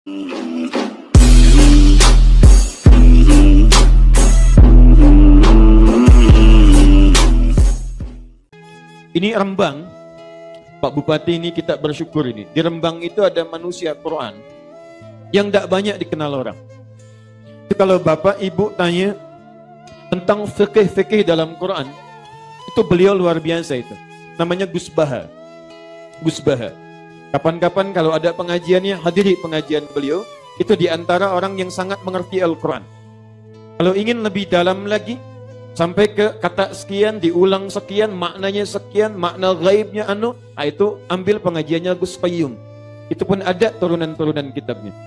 Ini Rembang, Pak Bupati, ini kita bersyukur ini. Di Rembang itu ada manusia Quran yang tidak banyak dikenal orang. Itu kalau Bapak Ibu tanya tentang fikih-fikih dalam Quran, itu beliau luar biasa itu. Namanya Gus Baha. Gus Baha. Kapan-kapan kalau ada pengajiannya, hadiri pengajian beliau. Itu diantara orang yang sangat mengerti Al-Quran. Kalau ingin lebih dalam lagi, sampai ke kata sekian, diulang sekian, maknanya sekian, makna gaibnya itu ambil pengajiannya Gus Qayyum. Itu pun ada turunan-turunan kitabnya.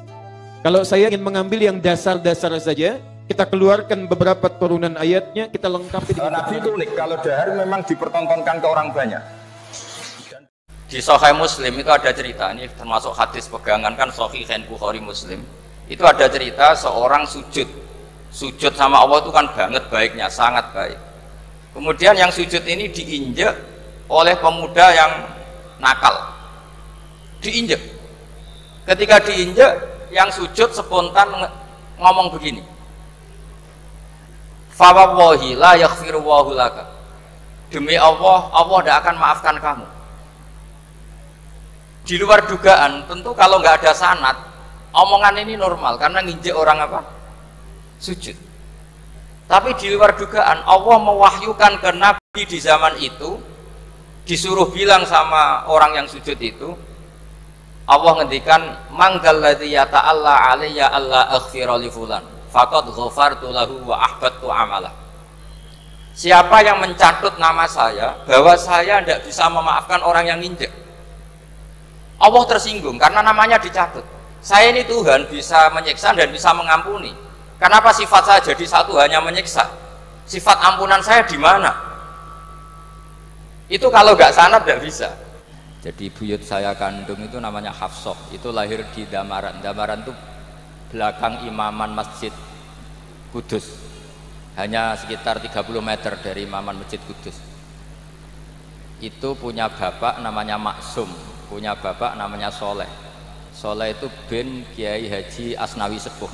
Kalau saya ingin mengambil yang dasar-dasar saja, kita keluarkan beberapa turunan ayatnya, kita lengkapi. Nabi itu unik, kalau dahar memang dipertontonkan ke orang banyak. Di Sahih Muslim itu ada cerita, ini termasuk hadis pegangan kan Sahih Bukhari Muslim. Itu ada cerita seorang sujud sama Allah itu kan banget baiknya, sangat baik. Kemudian yang sujud ini diinjek oleh pemuda yang nakal. Diinjek. Ketika diinjek, yang sujud spontan ngomong begini. Fa wallahi la yaghfiru Allahu laka. Demi Allah, Allah tidak akan maafkan kamu. Di luar dugaan, tentu kalau nggak ada sanad, omongan ini normal karena nginjek orang apa? Sujud. Tapi di luar dugaan, Allah mewahyukan ke Nabi di zaman itu, disuruh bilang sama orang yang sujud itu, Allah ngendikan, mangdalladzi yata'alla alayya alla aghfira li fulan faqad ghafartu lahu wa ahbattu amalah. Siapa yang mencatut nama saya bahwa saya tidak bisa memaafkan orang yang nginjek, Allah tersinggung karena namanya dicatut. Saya ini Tuhan bisa menyiksa dan bisa mengampuni. Kenapa sifat saya jadi satu hanya menyiksa? Sifat ampunan saya di mana? Itu kalau nggak sanad nggak bisa. Jadi buyut saya kandung itu namanya Hafsah. Itu lahir di Damaran. Damaran itu belakang imaman Masjid Kudus. Hanya sekitar 30 meter dari imaman Masjid Kudus. Itu punya bapak namanya Maksum, punya bapak namanya Soleh. Soleh itu bin Kiai Haji Asnawi Sepuh.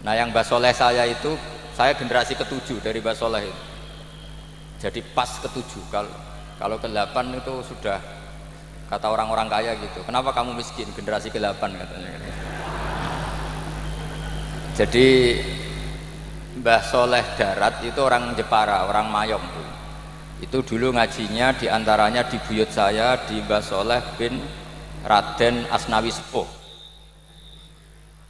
Nah, yang Mbah Soleh saya itu, saya generasi ke-7 dari Mbah Soleh itu. Jadi pas ke-7. Kalau ke-8 itu sudah kata orang-orang kaya gitu. Kenapa kamu miskin? Generasi ke-8 katanya. Jadi Mbah Soleh Darat itu orang Jepara, orang Mayong tuh. Itu dulu ngajinya diantaranya di buyut saya di Mbah Soleh bin Raden Asnawi Sepuh.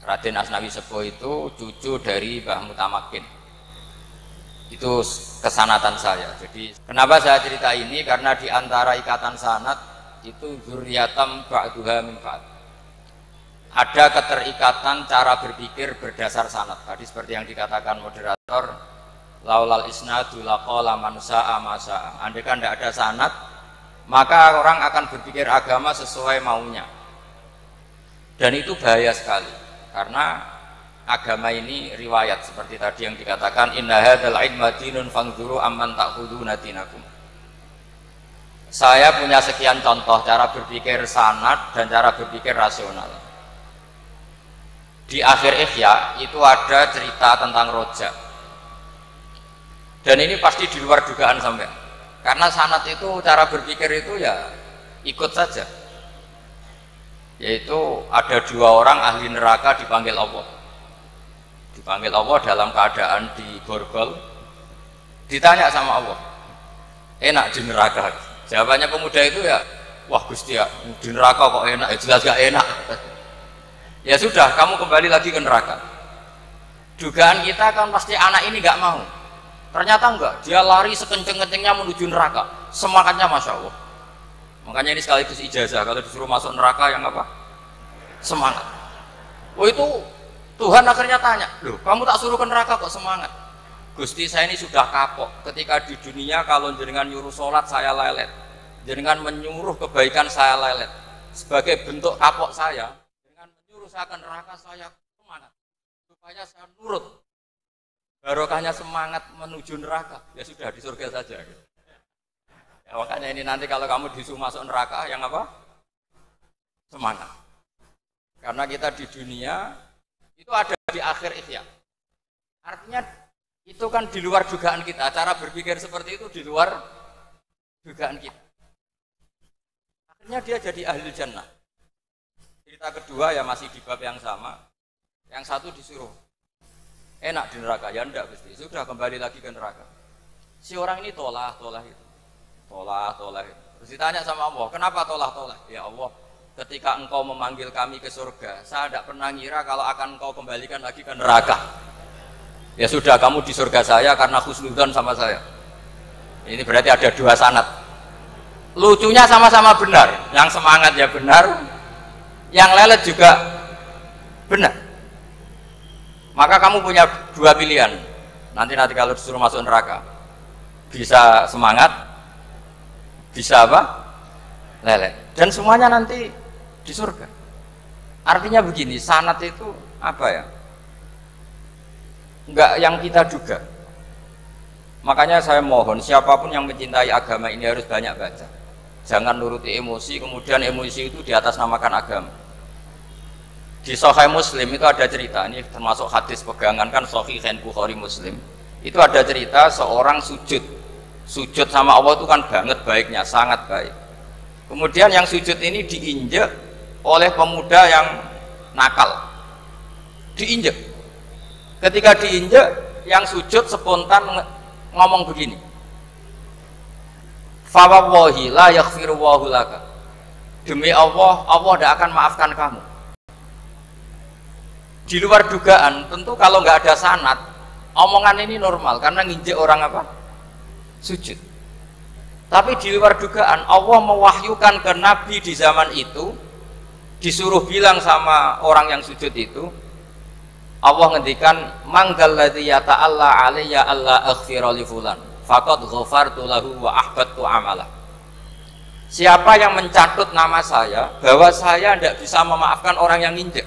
Raden Asnawi Sepuh itu cucu dari Mbah Mutamakin. Itu kesanatan saya. Jadi kenapa saya cerita ini? Karena diantara ikatan sanad itu zuriyatam ba'duha min ba'd. Ada keterikatan cara berpikir berdasar sanad. Tadi seperti yang dikatakan moderator, laulal isnadu laqala man sa'a ma sa'a. Andai kan tidak ada sanad, maka orang akan berpikir agama sesuai maunya. Dan itu bahaya sekali. Karena agama ini riwayat seperti tadi yang dikatakan inna hadzal ilma dinun fanzuru amman ta'khuduna dinakum. Saya punya sekian contoh cara berpikir sanad dan cara berpikir rasional. Di akhir Ihya itu ada cerita tentang rojak. Dan ini pasti di luar dugaan sampai. Karena sanad itu cara berpikir itu ya ikut saja. Yaitu ada 2 orang ahli neraka dipanggil Allah. Dipanggil Allah dalam keadaan di borgol. Ditanya sama Allah, enak di neraka? Jawabannya pemuda itu ya, wah Gusti ya, di neraka kok enak? Ya jelas gak enak. Ya sudah, kamu kembali lagi ke neraka. Dugaan kita kan pasti anak ini gak mau. Ternyata enggak, dia lari sekenceng-kencengnya menuju neraka. Semangatnya Masya Allah. Makanya ini sekaligus ijazah, kalau disuruh masuk neraka yang apa? Semangat. Oh itu Tuhan akhirnya tanya, loh kamu tak suruh ke neraka kok semangat? Gusti saya ini sudah kapok, ketika di dunia kalau jenengan nyuruh sholat saya lelet, jenengan menyuruh kebaikan saya lelet. Sebagai bentuk kapok saya, jenengan menyuruh saya ke neraka saya semangat, supaya saya nurut. Barokahnya semangat menuju neraka, ya sudah di surga saja. Ya, makanya ini nanti kalau kamu disuruh masuk neraka yang apa? Semangat. Karena kita di dunia itu ada di akhir ihya. Artinya itu kan di luar dugaan kita. Cara berpikir seperti itu di luar dugaan kita. Akhirnya dia jadi ahli jannah. Cerita kedua ya masih di bab yang sama. Yang satu disuruh enak di neraka, ya enggak Gusti. Sudah kembali lagi ke neraka. Si orang ini tolak itu. Terus ditanya sama Allah, kenapa tolak? Ya Allah, ketika engkau memanggil kami ke surga, saya tidak pernah ngira kalau akan engkau kembalikan lagi ke neraka. Ya sudah, kamu di surga saya karena husnudzon sama saya. Ini berarti ada dua sanad. Lucunya sama-sama benar. Yang semangat ya benar, yang lelet juga benar. Maka kamu punya dua pilihan. Nanti kalau disuruh masuk neraka, bisa semangat, bisa apa? Lelet. Dan semuanya nanti di surga. Artinya begini, sanad itu apa ya? Enggak yang kita duga. Makanya saya mohon siapapun yang mencintai agama ini harus banyak baca. Jangan nuruti emosi, kemudian emosi itu di atas namakan agama. Di Sahih Muslim itu ada cerita, ini termasuk hadis pegangan kan Sahihain Bukhari Muslim. Itu ada cerita seorang sujud sama Allah itu kan banget baiknya, sangat baik. Kemudian yang sujud ini diinjek oleh pemuda yang nakal. Diinjek. Ketika diinjek, yang sujud spontan ngomong begini. Fa wallahi la yaghfiru Allahu laka. Demi Allah, Allah tidak akan maafkan kamu. Di luar dugaan, tentu kalau nggak ada sanad, omongan ini normal karena nginjek orang apa? Sujud. Tapi di luar dugaan, Allah mewahyukan ke Nabi di zaman itu, disuruh bilang sama orang yang sujud itu, Allah ngendikan, manggalladzi yata'alla alayya alla aghfira li fulan, faqad ghafartu lahu wa ahbattu amalah. Siapa yang mencatut nama saya bahwa saya tidak bisa memaafkan orang yang nginjek,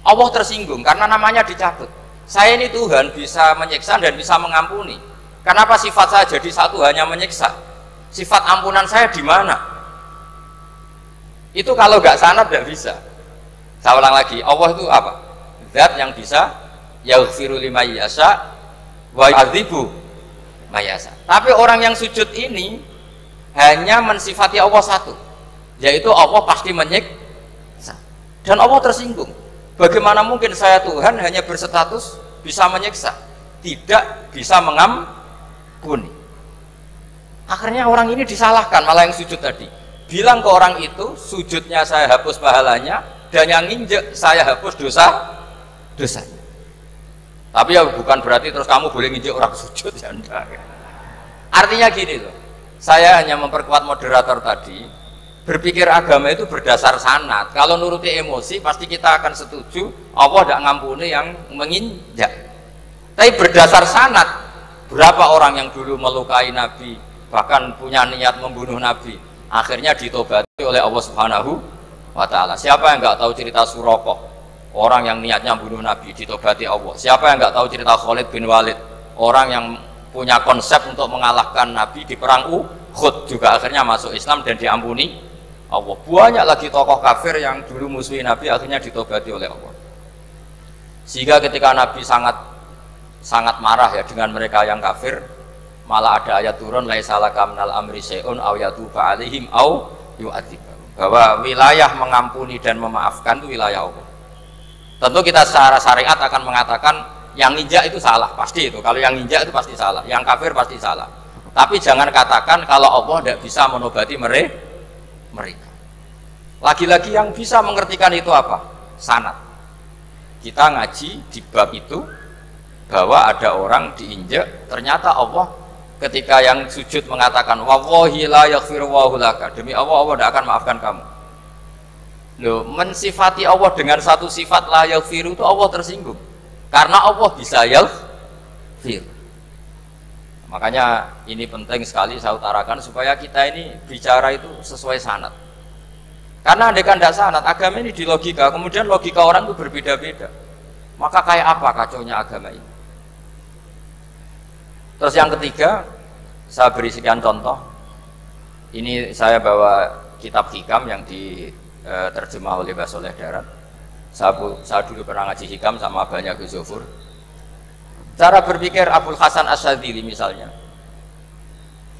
Allah tersinggung karena namanya dicabut. Saya ini Tuhan bisa menyiksa dan bisa mengampuni. Kenapa sifat saya jadi satu hanya menyiksa? Sifat ampunan saya di mana? Itu kalau nggak sanad tidak bisa. Saya ulang lagi, Allah itu apa? Zat yang bisa yaghfiru liman yasha wa yu'adzibu man yasha. Tapi orang yang sujud ini hanya mensifati Allah satu, yaitu Allah pasti menyiksa. Dan Allah tersinggung. Bagaimana mungkin saya Tuhan hanya berstatus bisa menyiksa, tidak bisa mengampuni. Akhirnya orang ini disalahkan, malah yang sujud tadi bilang ke orang itu, sujudnya saya hapus pahalanya, dan yang nginjek saya hapus dosanya. Tapi ya bukan berarti terus kamu boleh nginjek orang sujud, ya enggak. Artinya gini loh, saya hanya memperkuat moderator tadi. Berpikir agama itu berdasar sanad. Kalau nuruti emosi pasti kita akan setuju Allah tidak ngampuni yang menginjak. Tapi berdasar sanad, berapa orang yang dulu melukai Nabi, bahkan punya niat membunuh Nabi, akhirnya ditobati oleh Allah Subhanahu wa Ta'ala. Siapa yang nggak tahu cerita Suraqah, orang yang niatnya membunuh Nabi, ditobati Allah. Siapa yang nggak tahu cerita Khalid bin Walid, orang yang punya konsep untuk mengalahkan Nabi di perang Uhud, juga akhirnya masuk Islam dan diampuni Allah. Banyak lagi tokoh kafir yang dulu musuhi Nabi akhirnya ditobati oleh Allah. Sehingga ketika Nabi sangat marah ya dengan mereka yang kafir, malah ada ayat turun laisa laka minal amri syai'un aw yatuba alaihim aw yu'adzibahum, bahwa wilayah mengampuni dan memaafkan itu wilayah Allah. Tentu kita secara syariat akan mengatakan yang nginjak itu salah, pasti itu. Kalau yang nginjak itu pasti salah, yang kafir pasti salah. Tapi jangan katakan kalau Allah tidak bisa menobati mereka. Lagi-lagi yang bisa mengertikan itu apa? Sanad. Kita ngaji di bab itu bahwa ada orang diinjak, ternyata Allah ketika yang sujud mengatakan wallahi la yaghfiru Allahu laka, demi Allah Allah tidak akan maafkan kamu. Loh, mensifati Allah dengan satu sifat la yaghfiru itu Allah tersinggung. Karena Allah bisa yaghfir. Makanya ini penting sekali saya utarakan supaya kita ini bicara itu sesuai sanad. Karena andai kan tidak sanad, agama ini di logika, kemudian logika orang itu berbeda-beda. Maka kayak apa kacaunya agama ini? Terus yang ketiga, saya beri sekian contoh. Ini saya bawa kitab hikam yang terjemah oleh Mbah Soleh Darat. Saya dulu pernah ngaji hikam sama banyak Gus Zofur. Cara berpikir Abul Hasan Asyadzili misalnya,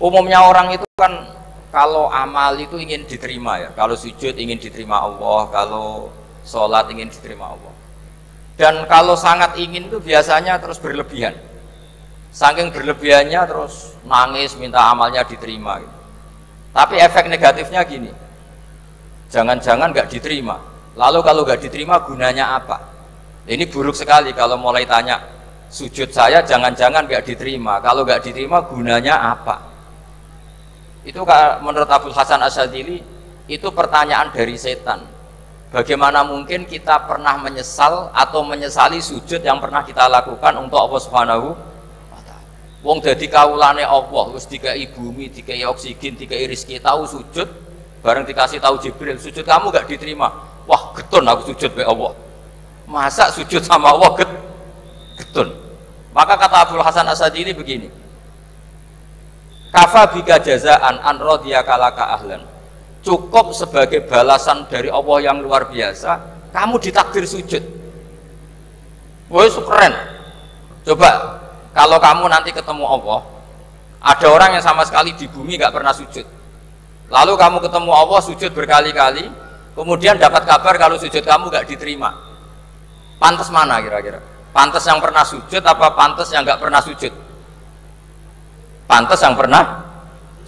umumnya orang itu kan kalau amal itu ingin diterima ya, kalau sujud ingin diterima Allah, kalau sholat ingin diterima Allah, dan kalau sangat ingin itu biasanya terus berlebihan, saking berlebihannya terus nangis minta amalnya diterima gitu. Tapi efek negatifnya gini, jangan-jangan nggak diterima, lalu kalau nggak diterima gunanya apa? Ini buruk sekali kalau mulai tanya sujud saya jangan-jangan nggak diterima, kalau nggak diterima gunanya apa? Itu menurut Abul Hasan Asyadzili itu pertanyaan dari setan. Bagaimana mungkin kita pernah menyesal atau menyesali sujud yang pernah kita lakukan untuk Allah Subhanahu wa ta'ala. Wong dadi kawulane Allah, wis dikai bumi, dikai oksigen, dikai rezeki, tahu sujud, bareng dikasih tahu Jibril, sujud kamu nggak diterima. Wah, getun aku sujud be Allah. Masa sujud sama Allah getun. Maka kata Abul Hasan Asyadzili begini, kafa bika jazaan an radiyaka laka ahlan, cukup sebagai balasan dari Allah yang luar biasa kamu ditakdir sujud. Woi, keren. Coba kalau kamu nanti ketemu Allah, ada orang yang sama sekali di bumi nggak pernah sujud, lalu kamu ketemu Allah sujud berkali-kali, kemudian dapat kabar kalau sujud kamu nggak diterima, pantas mana kira-kira? Pantas yang pernah sujud apa pantas yang nggak pernah sujud? Pantas yang pernah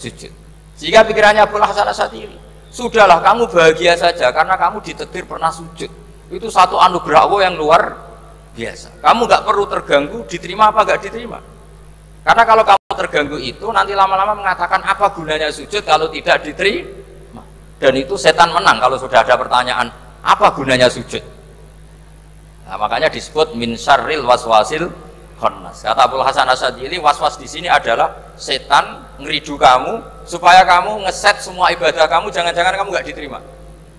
sujud. Jika pikirannya Abul Hasan Asyadzili, sudahlah kamu bahagia saja karena kamu ditakdir pernah sujud. Itu satu anugerah Allah yang luar biasa. Kamu nggak perlu terganggu diterima apa nggak diterima. Karena kalau kamu terganggu itu nanti lama-lama mengatakan apa gunanya sujud kalau tidak diterima. Dan itu setan menang kalau sudah ada pertanyaan apa gunanya sujud. Nah, makanya disebut min syarril waswasil khannas. Kata Abul Hasan Asyadzili, waswas di sini adalah setan ngeridu kamu supaya kamu ngeset semua ibadah kamu, jangan-jangan kamu nggak diterima.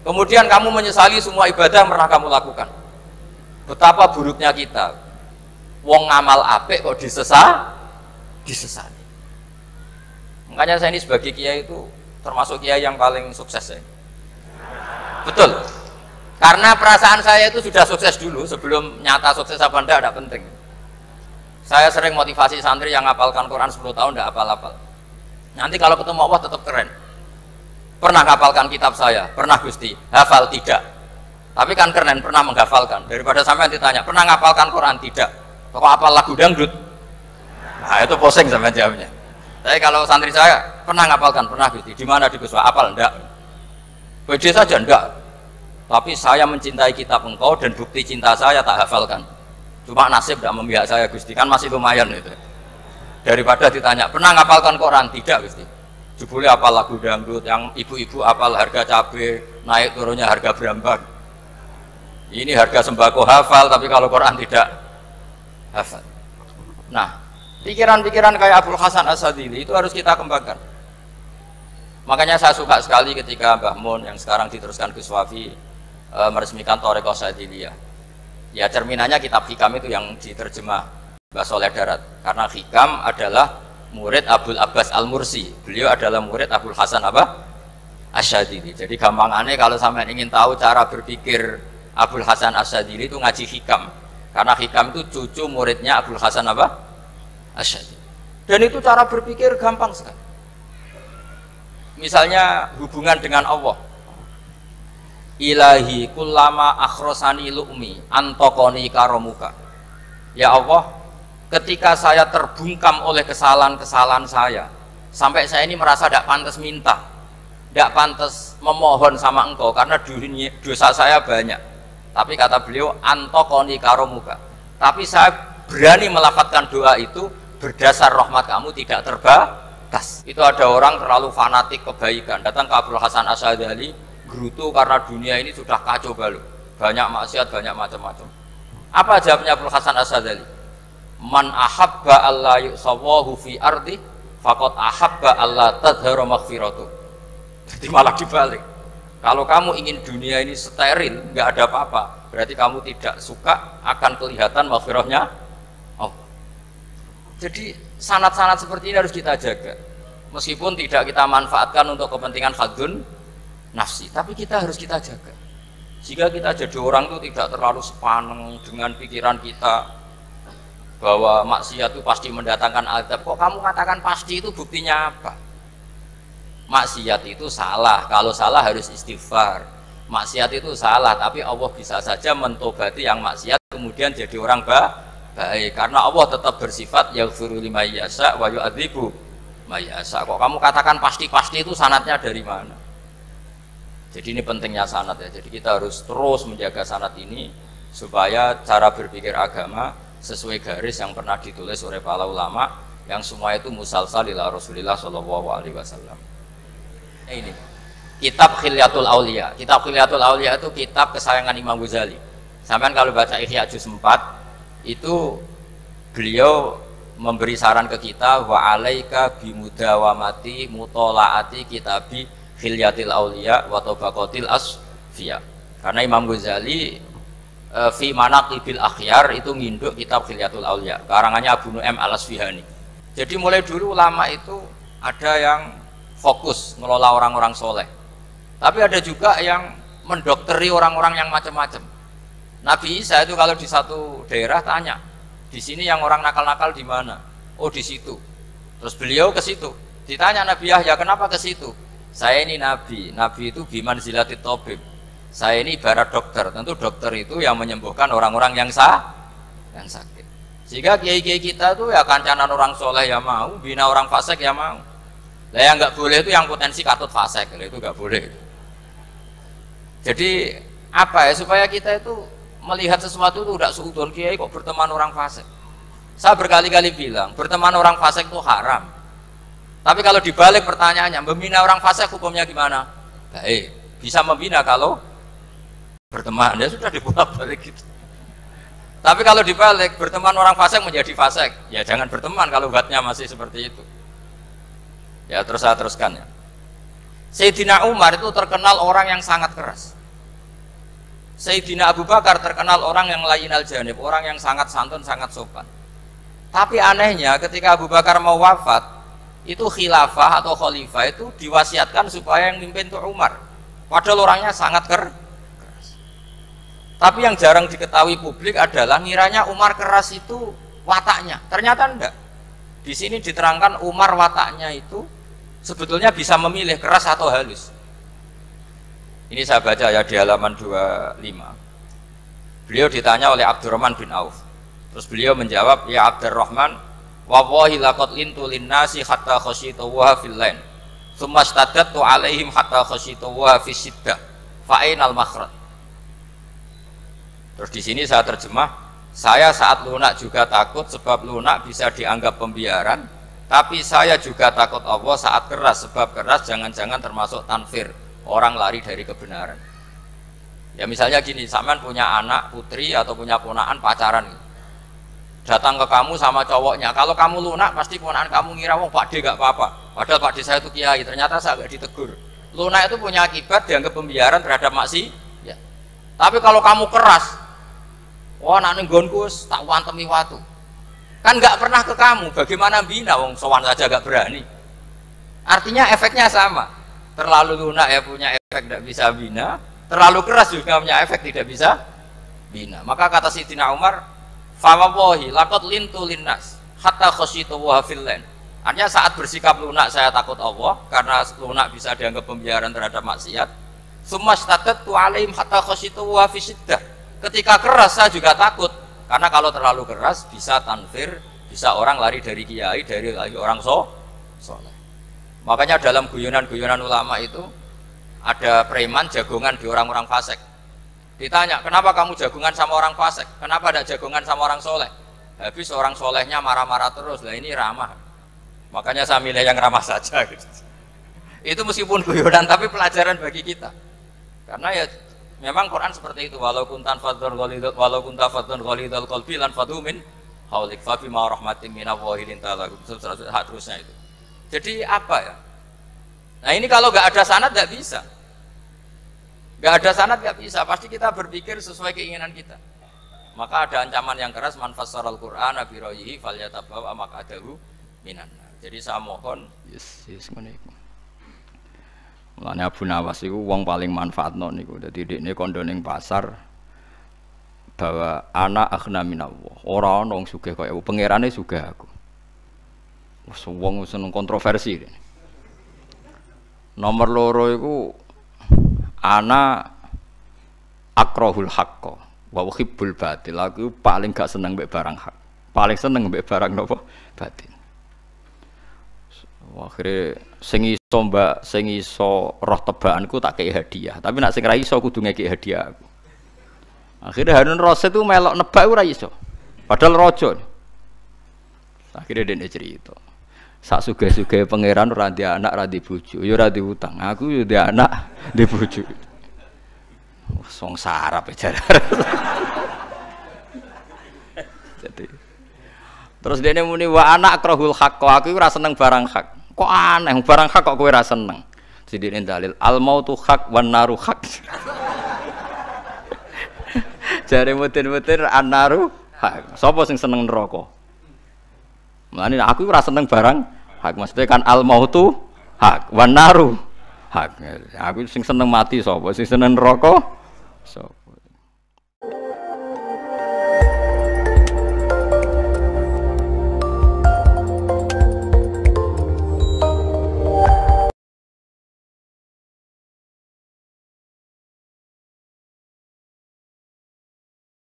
Kemudian kamu menyesali semua ibadah yang pernah kamu lakukan. Betapa buruknya kita. Wong ngamal apik kok disesali. Makanya saya ini sebagai kiai itu termasuk kiai yang paling sukses ya. Betul. Karena perasaan saya itu sudah sukses dulu sebelum nyata sukses apa enggak ada penting. Saya sering motivasi santri yang ngapalkan Quran 10 tahun enggak hafal-hafal. Nanti kalau ketemu Allah tetap keren. Pernah ngapalkan kitab saya? Pernah Gusti. Hafal tidak. Tapi kan keren pernah menghafalkan. Daripada sampai ditanya, pernah ngapalkan Quran? Tidak. Kok hafal lagu dangdut? Nah, itu posing sama jawabnya. Tapi kalau santri saya, pernah ngapalkan? Pernah Gusti. Di mana di Gus? Hafal enggak? Pede saja enggak. Tapi saya mencintai kitab engkau dan bukti cinta saya tak hafalkan. Cuma nasib tidak memihak saya Gusti, kan masih lumayan itu. Daripada ditanya, pernah ngapalkan Quran? Tidak Gusti. Jebule apal lagu dangdut, yang ibu-ibu apal harga cabai, naik turunnya harga berambang. Ini harga sembako hafal, tapi kalau Quran tidak hafal. Nah, pikiran-pikiran kayak Abul Hasan Asyadzili itu harus kita kembangkan. Makanya saya suka sekali ketika Mbah Mun yang sekarang diteruskan Gus Wafi meresmikan Thariqah Syadziliyah. Ya cerminannya kitab Hikam itu yang diterjemah Mbah Soleh Darat. Karena Hikam adalah murid Abul Abbas Al-Mursi. Beliau adalah murid Abul Hasan Asyadzili. Jadi gampangannya kalau sampai ingin tahu cara berpikir Abul Hasan Asyadzili itu ngaji Hikam. Karena Hikam itu cucu muridnya Abul Hasan Asyadzili. Dan itu cara berpikir gampang sekali. Misalnya hubungan dengan Allah. Ilahi kullama akhrosani lu'mi antokoni karomuka. Ya Allah, ketika saya terbungkam oleh kesalahan-kesalahan saya, sampai saya ini merasa tidak pantas minta, tidak pantas memohon sama engkau karena dosa saya banyak. Tapi kata beliau, antokoni karomuka. Tapi saya berani melafadzkan doa itu berdasar rahmat kamu tidak terbatas. Itu ada orang terlalu fanatik kebaikan, datang ke Abul Hasan Asyadzili, gerutu karena dunia ini sudah kacau balau, banyak maksiat, banyak macam-macam. Apa jawabnya Abul Hasan Asyadzili? Man ahabba alla yusawahu fi ardi faqad ahabba alla tadhharu maghfiratu. Jadi malah dibalik. Kalau kamu ingin dunia ini steril, nggak ada apa-apa, berarti kamu tidak suka akan kelihatan maghfirahnya Allah. Jadi sanad-sanad seperti ini harus kita jaga. Meskipun tidak kita manfaatkan untuk kepentingan hadun nafsi, tapi kita harus kita jaga. Jika kita jadi orang itu tidak terlalu sepaneng dengan pikiran kita bahwa maksiat itu pasti mendatangkan azab. Kok kamu katakan pasti, itu buktinya apa? Maksiat itu salah, kalau salah harus istighfar. Maksiat itu salah, tapi Allah bisa saja mentobati yang maksiat kemudian jadi orang baik, karena Allah tetap bersifat yaghfiru liman yasha wa yu'adzibu may yasha. Kok kamu katakan pasti-pasti, itu sanadnya dari mana? Jadi ini pentingnya sanad ya. Jadi kita harus terus menjaga sanad ini supaya cara berpikir agama sesuai garis yang pernah ditulis oleh para ulama yang semua itu musalsal ila Rasulillah sallallahu alaihi wasallam. Ini kitab Khilyatul Aulia. Kitab Khilyatul Aulia itu kitab kesayangan Imam Ghazali. Sampean kalau baca Ihya juz 4 itu beliau memberi saran ke kita, wa alaika bimudawamati mutolaati kitabi Khilyatil Aulia wa Tabaqatil Asfiya. Karena Imam Ghazali fi manaqibil akhyar itu nginduk kitab Khilyatul Aulia karangannya Abu Nu'aim Al-Asfihani. Jadi mulai dulu ulama itu ada yang fokus ngelola orang-orang soleh, tapi ada juga yang mendokteri orang-orang yang macam-macam. Nabi Isa itu kalau di satu daerah tanya, di sini yang orang nakal-nakal di mana? Oh di situ. Terus beliau ke situ. Ditanya Nabi Yahya, kenapa ke situ? Saya ini nabi. Nabi itu biman zilatit tabib. Saya ini ibarat dokter. Tentu dokter itu yang menyembuhkan orang-orang yang sakit. Jika kiai-kiai kita tuh ya kancanan orang soleh ya mau, bina orang fasik ya mau. Lah yang nggak boleh itu yang potensi katut fasik, itu nggak boleh. Jadi apa ya, supaya kita itu melihat sesuatu itu tidak seudon, kiai kok berteman orang fasik. Saya berkali-kali bilang berteman orang fasik itu haram. Tapi kalau dibalik pertanyaannya, membina orang fasik hukumnya gimana? Baik, bisa membina kalau berteman, ya sudah dibolak-balik gitu. Tapi kalau dibalik, berteman orang fasik menjadi fasik, ya jangan berteman kalau buatnya masih seperti itu. Ya terus saya teruskan ya. Sayyidina Umar itu terkenal orang yang sangat keras. Sayyidina Abu Bakar terkenal orang yang layyinal janib, orang yang sangat santun, sangat sopan. Tapi anehnya ketika Abu Bakar mau wafat, itu khilafah atau khalifah itu diwasiatkan supaya yang mimpin itu Umar. Padahal orangnya sangat keras. Tapi yang jarang diketahui publik adalah ngiranya Umar keras itu wataknya. Ternyata enggak. Di sini diterangkan Umar wataknya itu sebetulnya bisa memilih keras atau halus. Ini saya baca ya di halaman 25. Beliau ditanya oleh Abdurrahman bin Auf. Terus beliau menjawab, ya Abdurrahman, wallahi laqad lintu linnasi hatta khasyitu wa fil lain. Tsumma staddattu alaihim hatta khasyitu wa fi siddah. Fa ainal makhraj. Terus di sini saya terjemah, saya saat lunak juga takut sebab lunak bisa dianggap pembiaran, tapi saya juga takut Allah saat keras sebab keras jangan-jangan termasuk tanfir, orang lari dari kebenaran. Ya misalnya gini, sampean punya anak putri atau punya ponakan pacaran, datang ke kamu sama cowoknya, kalau kamu lunak pasti ponakan kamu ngira wong Pak D gak apa-apa, padahal Pak D saya itu kiai, ternyata saya gak ditegur. Lunak itu punya akibat dianggap pembiaran terhadap maksiat. Ya. Tapi kalau kamu keras, wah nak nenggonku tak wantemi watu, kan nggak pernah ke kamu, bagaimana bina wong sowan saja gak berani. Artinya efeknya sama, terlalu lunak ya punya efek tidak bisa bina, terlalu keras juga punya efek tidak bisa bina. Maka kata Sayyidina Umar, fa wallahi laqad lintu linnas hatta khasyitu wa fil lain. Artinya saat bersikap lunak saya takut Allah karena lunak bisa dianggap pembiaran terhadap maksiat. Tsumma staddattu alaihim hatta khasyitu wa fi siddah. Ketika keras saya juga takut, karena kalau terlalu keras bisa tanfir, bisa orang lari dari kiai, dari orang soleh. Makanya dalam guyonan-guyonan ulama itu ada preman jagongan di orang-orang fasik. Ditanya, kenapa kamu jagongan sama orang fasik? Kenapa tidak jagongan sama orang soleh? Habis orang solehnya marah-marah terus, lah ini ramah. Makanya saya milih yang ramah saja. Gitu. Itu meskipun guyonan, tapi pelajaran bagi kita. Karena ya memang Quran seperti itu, walau kunta fadhlan ghalidhal qalbi lan fadhu min haulik fa bima rahmatin minallahi linta lahum, terusnya itu. Jadi apa ya? Nah ini kalau nggak ada sanad nggak bisa, nggak ada sanad nggak bisa. Pasti kita berpikir sesuai keinginan kita. Maka ada ancaman yang keras, man fassaral Qur'ana bi ra'yihi falyatabawwa maq'adahu minan nar. Jadi saya mohon, Mulane Abu Nawas iku wong paling manfaatno niku. Dadi dekne kondo ning pasar bahwa anak akhna minallah. Ora ana wong sugih kaya aku, pangerane sugih aku. Wes wong seneng kontroversi. Nomor loro iku ana akrahul haqqo wa uhibbul batil. Aku paling gak seneng mbek barang hak. Paling seneng mbek barang napa? Batil. Akhirnya sing iso roh tebakanku tak kei hadiah. Tapi nak sing ra iso kudu ngekeki hadiah aku. Akhirnya Harun Rasid itu melok nebak ora iso. Padahal raja. Akhirnya dene cerita. Sak sugih-sugih pangeran ora di anak, ora di bojo, ya ora di utang. Aku yo di anak, di bojo. Wong sarap aja. Jadi terus dene muni wa anak akrahul haqq. Aku ora seneng barang hak. Kok aneh barang hak kok kowe ora seneng. Jadi dene dalil al mautu haq wan naru haq. Jare mutir-mutir an-naru haq. Sapa sing seneng neraka? Mulane aku ora seneng barang hak. Maksudnya kan al mautu haq wan naru haq. Aku sing seneng mati sapa? Sing seneng neraka sapa?